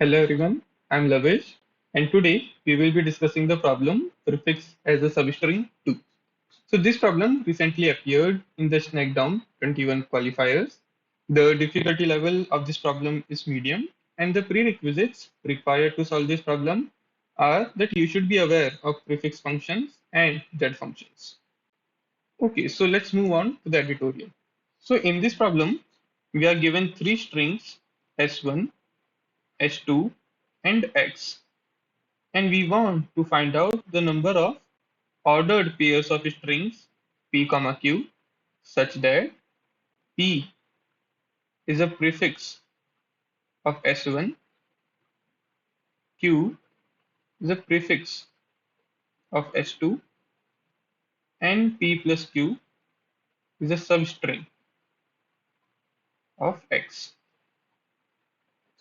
Hello everyone, I'm Lavesh, and today we will be discussing the problem prefix as a substring 2. So this problem recently appeared in the Snackdown 21 qualifiers. The difficulty level of this problem is medium, and the prerequisites required to solve this problem are that you should be aware of prefix functions and z functions. Okay, so let's move on to the editorial. So in this problem, we are given three strings s1, s2, and x, and we want to find out the number of ordered pairs of strings p comma q such that p is a prefix of s1, q is a prefix of s2, and p plus q is a substring of x.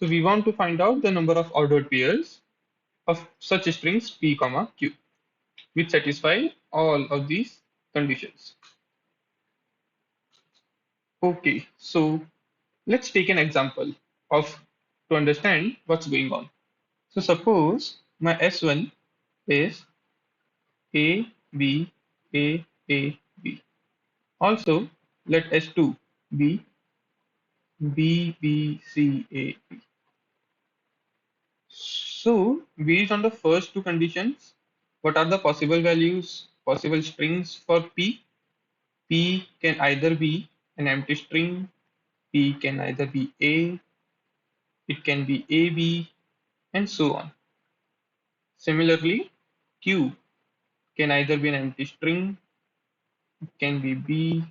So we want to find out the number of ordered pairs of such strings p comma q which satisfy all of these conditions. Okay, so let's take an example of to understand what's going on. So suppose my S1 is A, B, A, A, B. Also, let S2 be B, B, C, A, B. So, based on the first two conditions, what are the possible values, possible strings for P? P can either be an empty string, P can either be A, it can be AB, and so on. Similarly, Q can either be an empty string, it can be B,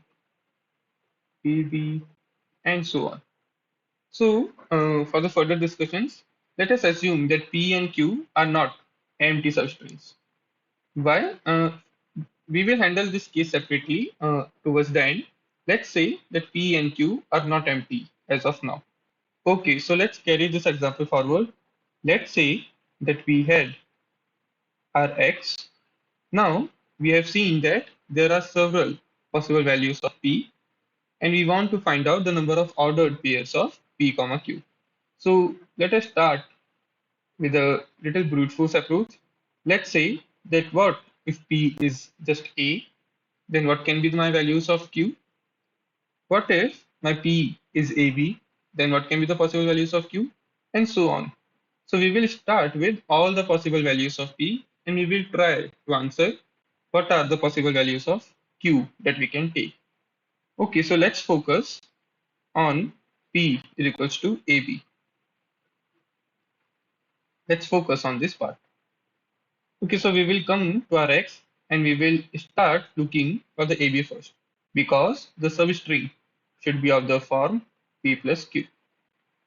BB, and so on. So, for the further discussions, let us assume that P and Q are not empty substrings. Why? We will handle this case separately towards the end. Let's say that P and Q are not empty as of now. Okay, so let's carry this example forward. Let's say that we had our X. Now, we have seen that there are several possible values of P, and we want to find out the number of ordered pairs of P comma Q. So let us start with a little brute force approach. Let's say that what if P is just A, then what can be my values of Q? What if my P is AB, then what can be the possible values of Q? And so on. So we will start with all the possible values of P and we will try to answer what are the possible values of Q that we can take. Okay, so let's focus on P is equals to AB. Let's focus on this part. Okay, so we will come to our X and we will start looking for the AB first because the substring should be of the form P plus Q.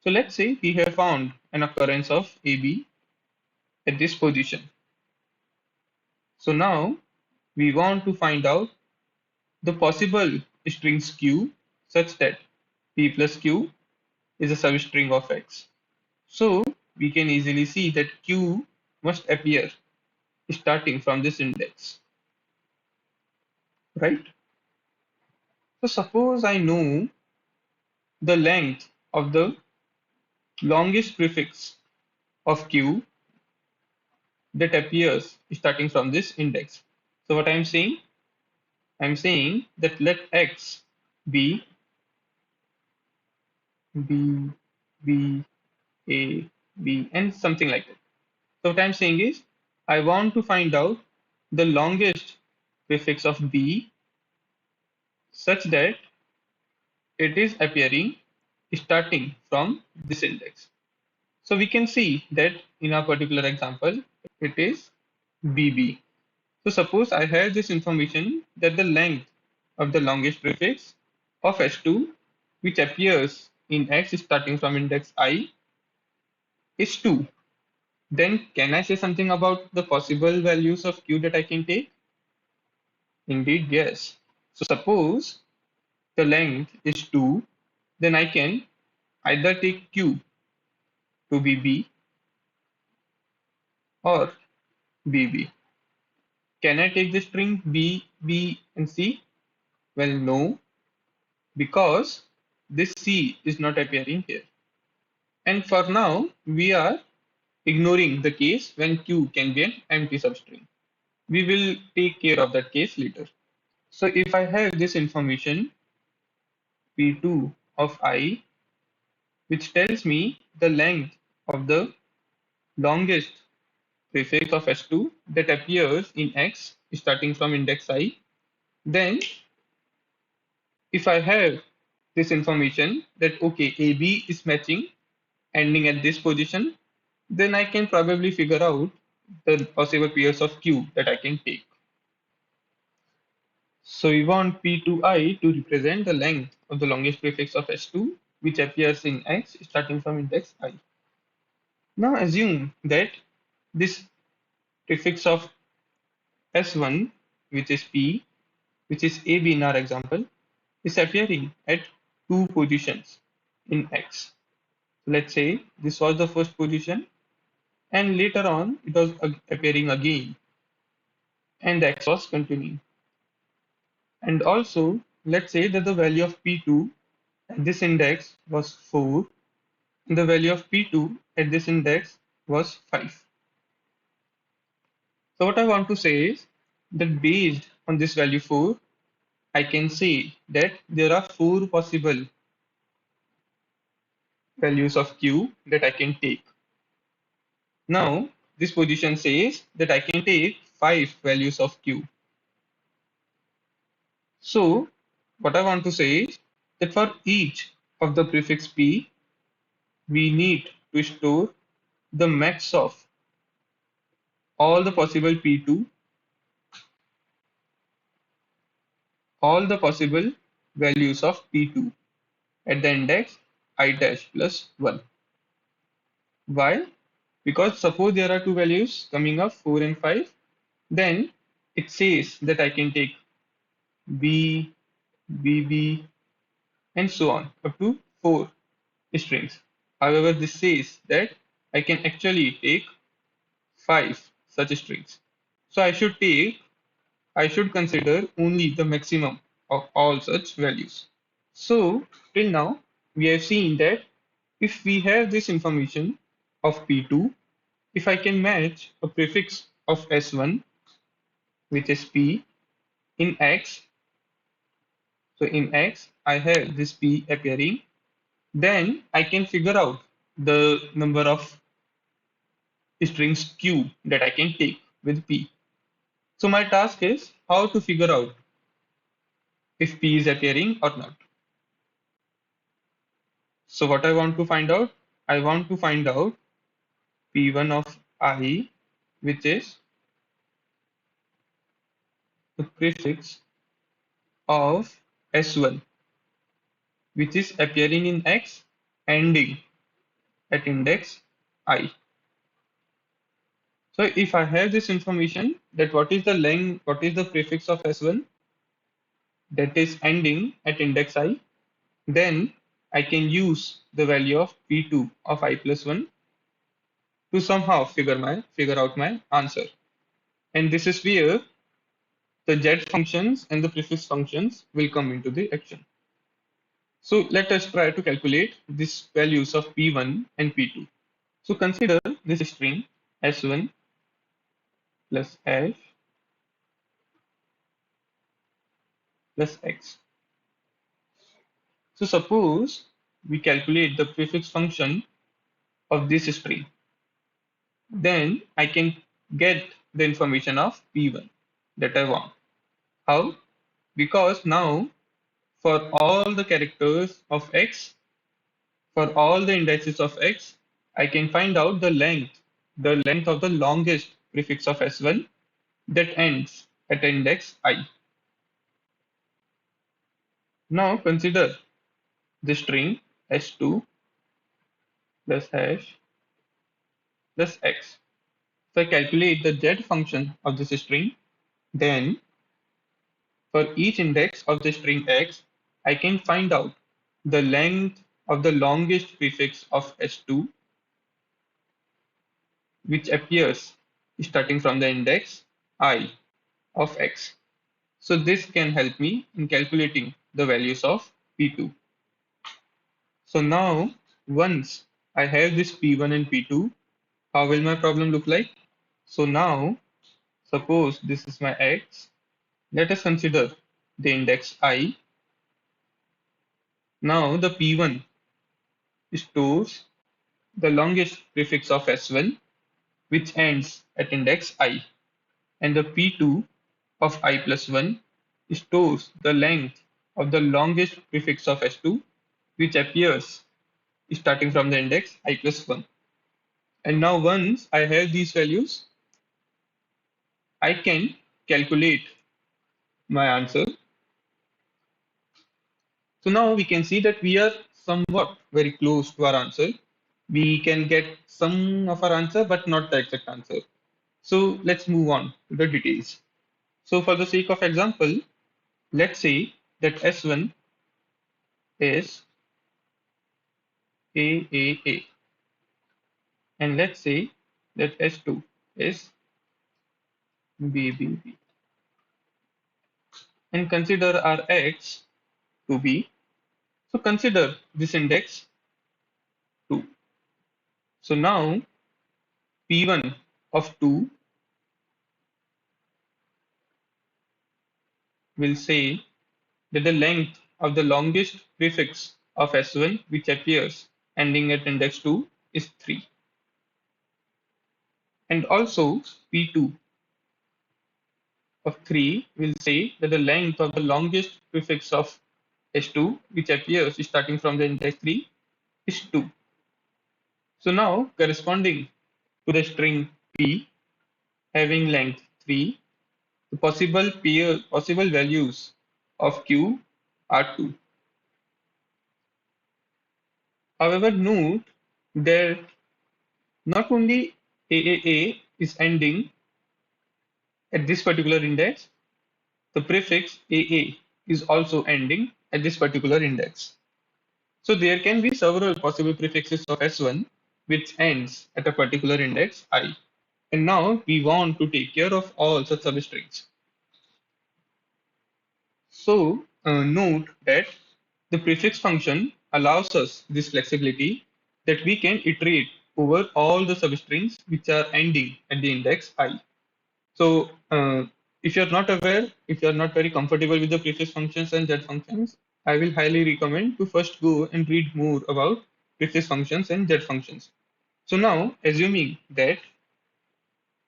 So let's say we have found an occurrence of AB at this position. So now we want to find out the possible strings Q such that P plus Q is a substring of X. So we can easily see that Q must appear starting from this index, right? So suppose I know the length of the longest prefix of Q that appears starting from this index. So what I'm saying that let X be B, B, A, B, and something like that. So what I'm saying is I want to find out the longest prefix of B such that it is appearing starting from this index. So we can see that in our particular example, it is BB. So suppose I have this information that the length of the longest prefix of S2, which appears in X starting from index I, is 2. Then can I say something about the possible values of Q that I can take? Indeed, yes. So suppose the length is 2, then I can either take Q to be B or BB. Can I take the string B, B, and C? Well, no, because this C is not appearing here. And for now, we are ignoring the case when Q can be an empty substring. We will take care of that case later. So if I have this information P2 of I, which tells me the length of the longest prefix of S2 that appears in X starting from index I, then if I have this information that okay, AB is matching ending at this position, then I can probably figure out the possible pairs of Q that I can take. So we want P2I to represent the length of the longest prefix of S2 which appears in X starting from index I. Now assume that this prefix of S1, which is P, which is AB in our example, is appearing at two positions in X. So let's say this was the first position and later on it was appearing again and the X was continuing. And also let's say that the value of P2 at this index was 4 and the value of P2 at this index was 5. So what I want to say is that based on this value 4, I can say that there are 4 possible values of Q that I can take. Now, this position says that I can take 5 values of Q. So, what I want to say is that for each of the prefix P, we need to store the max of all the possible P2, all the possible values of P2 at the index I dash plus 1. Why? Because suppose there are two values coming up 4 and 5, then it says that I can take B, BB, and so on up to 4 strings. However, this says that I can actually take 5 such strings. So I should consider only the maximum of all such values. So till now we have seen that if we have this information of P2, if I can match a prefix of S1 which is P in X, so in X I have this P appearing, then I can figure out the number of strings Q that I can take with P. So my task is how to figure out if P is appearing or not. So what I want to find out? I want to find out P1 of I, which is the prefix of S1, which is appearing in X ending at index I. So if I have this information that what is the length, what is the prefix of S1 that is ending at index I, then I can use the value of P2 of I plus 1 to somehow figure out my answer. And this is where the Z functions and the prefix functions will come into the action. So let us try to calculate these values of P1 and P2. So consider this string S1 plus F plus X. So suppose we calculate the prefix function of this string, then I can get the information of P1 that I want. How? Because now for all the characters of X, for all the indices of X, I can find out the length of the longest prefix of S1 that ends at index I. Now consider the string S2 plus hash plus X. So I calculate the Z function of this string, then for each index of the string X, I can find out the length of the longest prefix of S2 which appears starting from the index I of X. So this can help me in calculating the values of P2. So now once I have this P1 and P2, How will my problem look like? So now, suppose this is my x. Let us consider the index I. Now the P1 stores the longest prefix of S1 which ends at index I, and the P2 of I plus 1 stores the length of the longest prefix of S2 which appears starting from the index I plus 1. And now once I have these values, I can calculate my answer. So now we can see that we are somewhat very close to our answer. We can get some of our answer, but not the exact answer. So let's move on to the details. So for the sake of example, let's say that S1 is AAA, and let's say that S2 is BBB, and consider our X to be, so consider this index 2. So now P1 of 2 will say that the length of the longest prefix of S1 which appears ending at index 2 is 3. And also P2 of 3 will say that the length of the longest prefix of S2 which appears starting from the index 3 is 2. So now corresponding to the string P having length 3, the possible values of Q are 2. However, note that not only AAA is ending at this particular index, the prefix AA is also ending at this particular index. So there can be several possible prefixes of S1 which ends at a particular index I. And now we want to take care of all such substrings. So note that the prefix function allows us this flexibility that we can iterate over all the substrings which are ending at the index I. So if you're not aware, if you're not very comfortable with the prefix functions and z functions, I will highly recommend to first go and read more about prefix functions and z functions. So now, assuming that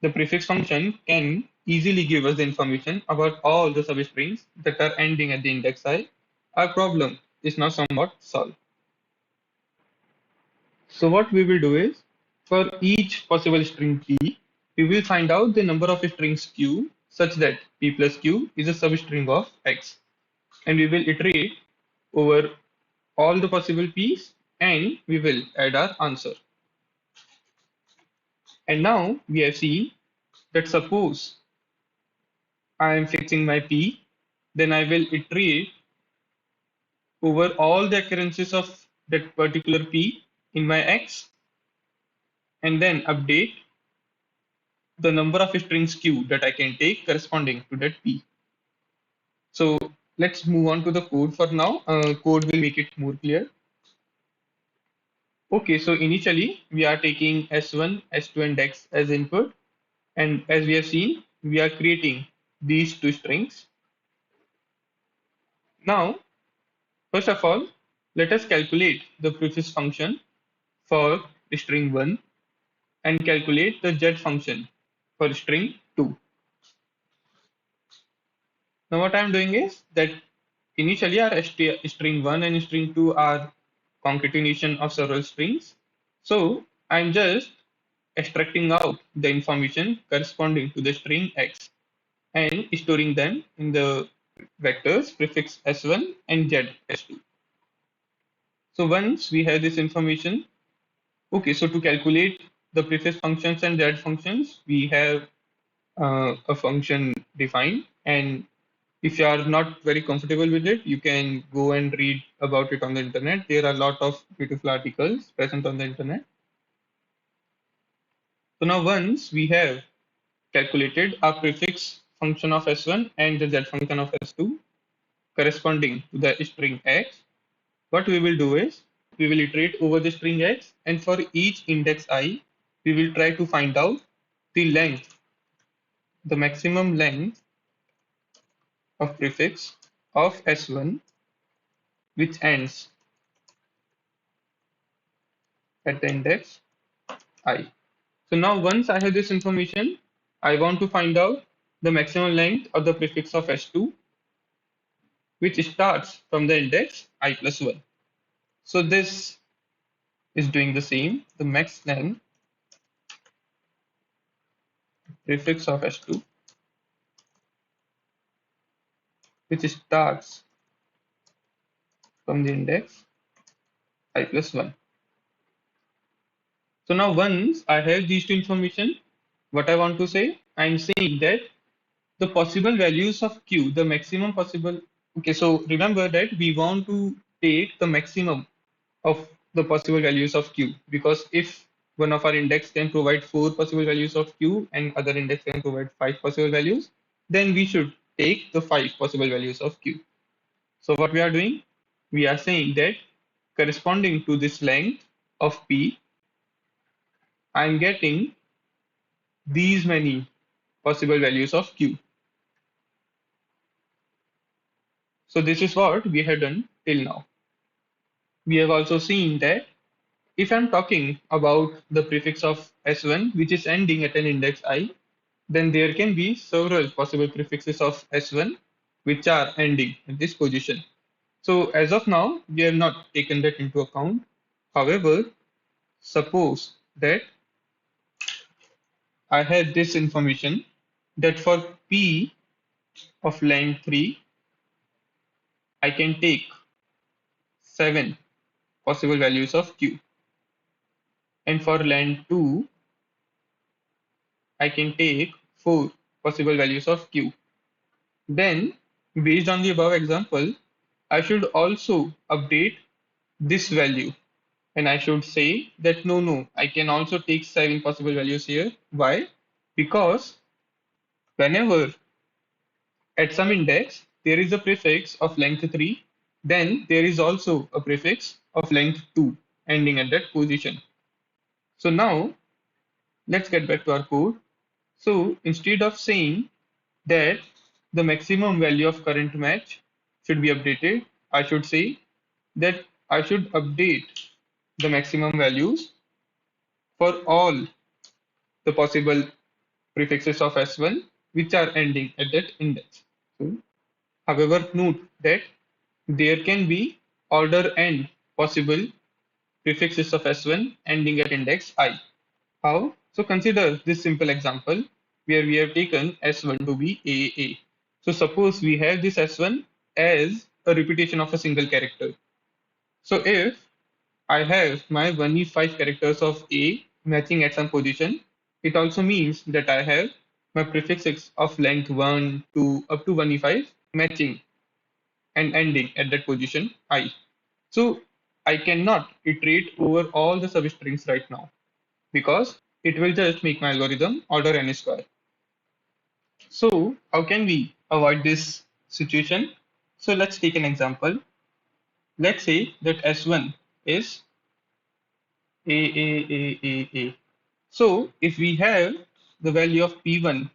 the prefix function can easily give us the information about all the substrings that are ending at the index I, our problem is now somewhat solved. So what we will do is, for each possible string p, we will find out the number of strings q such that p plus q is a substring of x. And we will iterate over all the possible p's and we will add our answer. And now we have seen that suppose I am fixing my p, then I will iterate over all the occurrences of that particular p in my x and then update the number of strings q that I can take corresponding to that p. So let's move on to the code for now. Code will make it more clear. Okay, so initially we are taking S1, S2 and X as input. And as we have seen, we are creating these two strings. Now, first of all, let us calculate the prefix function for string 1 and calculate the z function for string 2. Now what I am doing is that initially our string 1 and string 2 are concatenation of several strings. So I'm just extracting out the information corresponding to the string x and storing them in the vectors prefix s1 and z s2. So once we have this information, okay, so to calculate the prefix functions and z functions, we have a function defined, and if you are not very comfortable with it, you can go and read about it on the internet. There are a lot of beautiful articles present on the internet. So now once we have calculated our prefix function of S1 and the Z function of S2 corresponding to the string X, what we will do is we will iterate over the string X, and for each index I, we will try to find out the length, the maximum length of prefix of S1 which ends at the index I. So now once I have this information, I want to find out the maximum length of the prefix of S2 which starts from the index I plus 1. So this is doing the same. The max length prefix of S2 which starts from the index I plus 1. So now once I have these two information, what I want to say, I'm saying that the possible values of Q, the maximum possible. Okay, so remember that we want to take the maximum of the possible values of Q, because if one of our index can provide 4 possible values of Q and other index can provide 5 possible values, then we should take the 5 possible values of Q. So what we are doing, we are saying that corresponding to this length of P, I'm getting these many possible values of Q. So this is what we have done till now. We have also seen that if I'm talking about the prefix of S1 which is ending at an index I, then there can be several possible prefixes of S1 which are ending at this position. So as of now, we have not taken that into account. However, suppose that I had this information that for P of length 3, I can take 7 possible values of Q. And for length 2, I can take 4 possible values of Q. Then, based on the above example, I should also update this value. And I should say that no, I can also take 7 possible values here. Why? Because whenever at some index there is a prefix of length 3, then there is also a prefix of length 2 ending at that position. So now let's get back to our code. So instead of saying that the maximum value of current match should be updated, I should say that I should update the maximum values for all the possible prefixes of S1 which are ending at that index. So, however, note that there can be order n possible prefixes of S1 ending at index I. How? So consider this simple example where we have taken S1 to be AA. So suppose we have this S1 as a repetition of a single character. So if I have my 1e5 characters of A matching at some position, it also means that I have my prefixes of length 1, 2 up to 1e5 matching and ending at that position I. So I cannot iterate over all the substrings right now because it will just make my algorithm order n square. So how can we avoid this situation? So let's take an example. Let's say that S1 is A. So if we have the value of P1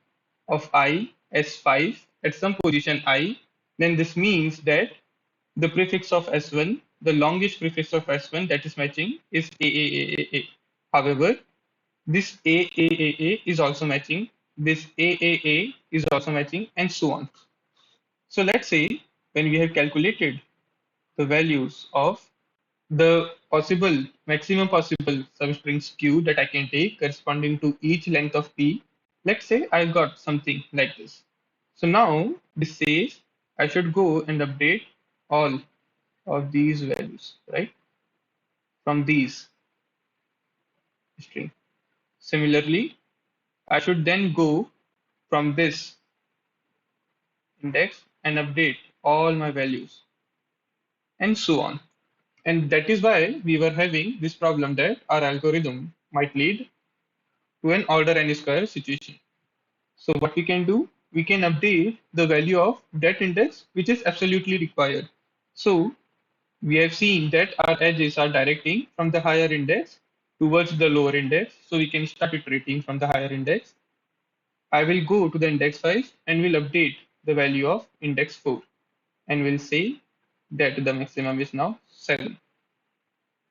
of I as 5 at some position I, then this means that the prefix of S1, the longest prefix of S1 that is matching is A. However, this A is also matching, this A is also matching, and so on. So let's say when we have calculated the values of the possible maximum possible substrings Q that I can take corresponding to each length of P, let's say I got something like this. So now this says I should go and update all of these values, right, from these string. Similarly, I should then go from this index and update all my values and so on. And that is why we were having this problem that our algorithm might lead to an order n square situation. So what we can do, we can update the value of that index which is absolutely required. So we have seen that our edges are directing from the higher index towards the lower index, so we can start iterating from the higher index. I will go to the index 5 and will update the value of index 4 and will say that the maximum is now 7.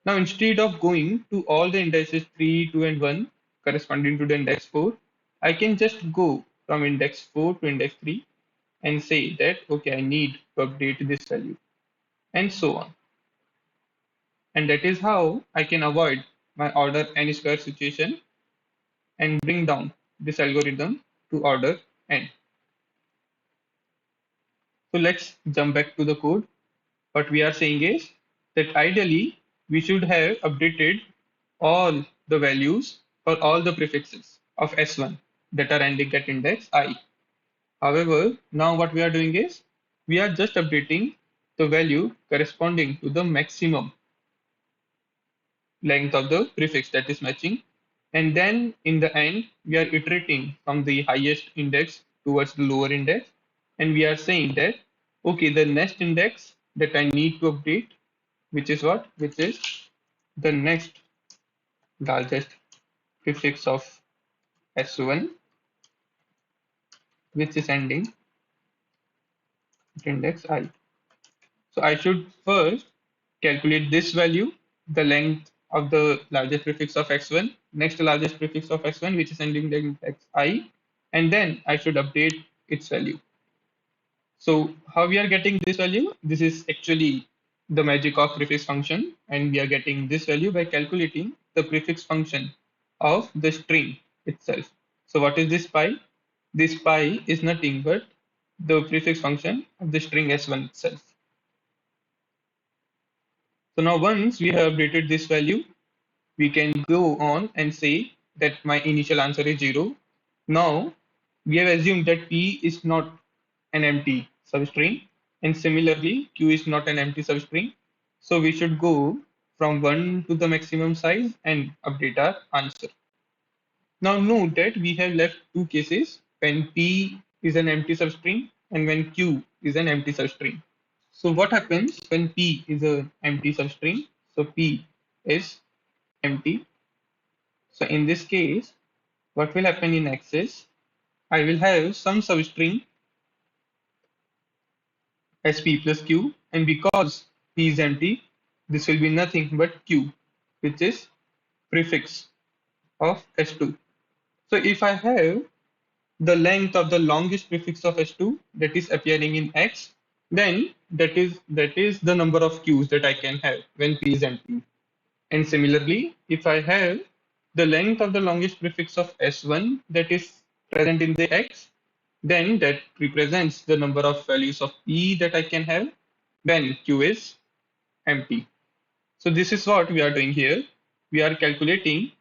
Now instead of going to all the indices 3, 2 and 1 corresponding to the index 4, I can just go from index 4 to index 3 and say that okay, I need to update this value and so on. And that is how I can avoid my order n square situation and bring down this algorithm to order n. So let's jump back to the code. What we are saying is that ideally we should have updated all the values for all the prefixes of S1 that are ending at index I. However, now what we are doing is we are just updating the value corresponding to the maximum length of the prefix that is matching. And then in the end, we are iterating from the highest index towards the lower index. And we are saying that, okay, the next index that I need to update, which is what? Which is the next largest prefix of S1, which is ending at index I. So I should first calculate this value, the length of the largest prefix of x1, next largest prefix of x1, which is ending in xi, and then I should update its value. So how we are getting this value? This is actually the magic of prefix function, and we are getting this value by calculating the prefix function of the string itself. So what is this pi? This pi is nothing but the prefix function of the string s1 itself. So now once we have updated this value, we can go on and say that my initial answer is 0. Now we have assumed that P is not an empty substring, and similarly Q is not an empty substring. So we should go from 1 to the maximum size and update our answer. Now note that we have left two cases when P is an empty substring and when Q is an empty substring. So what happens when P is an empty substring? So P is empty. So in this case, what will happen in X is I will have some substring as P plus Q, and because P is empty, this will be nothing but Q, which is prefix of S2. So if I have the length of the longest prefix of S2 that is appearing in X, then that is the number of Qs that I can have when P is empty. And similarly, if I have the length of the longest prefix of S1 that is present in the X, then that represents the number of values of P that I can have when Q is empty. So this is what we are doing here. We are calculating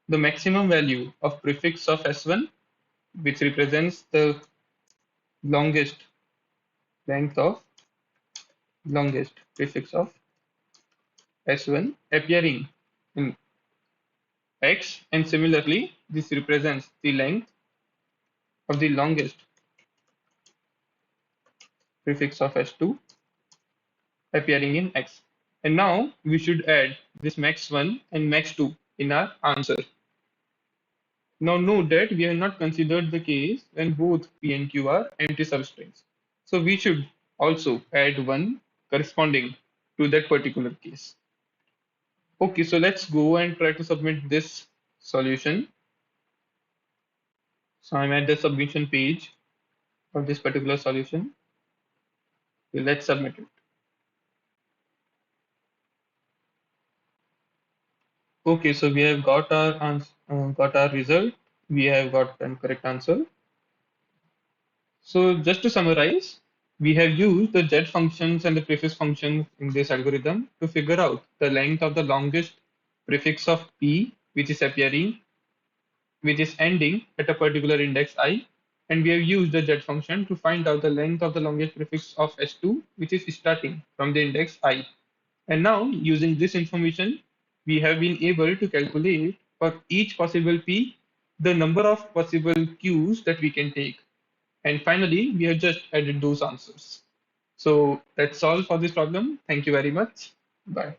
the maximum value of prefix of S1, which represents the longest length of longest prefix of S1 appearing in X, and similarly, this represents the length of the longest prefix of S2 appearing in X. And now we should add this max1 and max2 in our answer. Now note that we have not considered the case when both P and Q are empty substrings. So we should also add one corresponding to that particular case. Okay, so let's go and try to submit this solution. So I'm at the submission page of this particular solution. Okay, let's submit it. Okay, so we have got our got our result. We have got an correct answer. So just to summarize, we have used the Z functions and the prefix functions in this algorithm to figure out the length of the longest prefix of P, which is appearing, which is ending at a particular index I, and we have used the Z function to find out the length of the longest prefix of S2, which is starting from the index I. And now, using this information, we have been able to calculate for each possible P the number of possible Qs that we can take. And finally, we have just added those answers. So that's all for this problem. Thank you very much. Bye.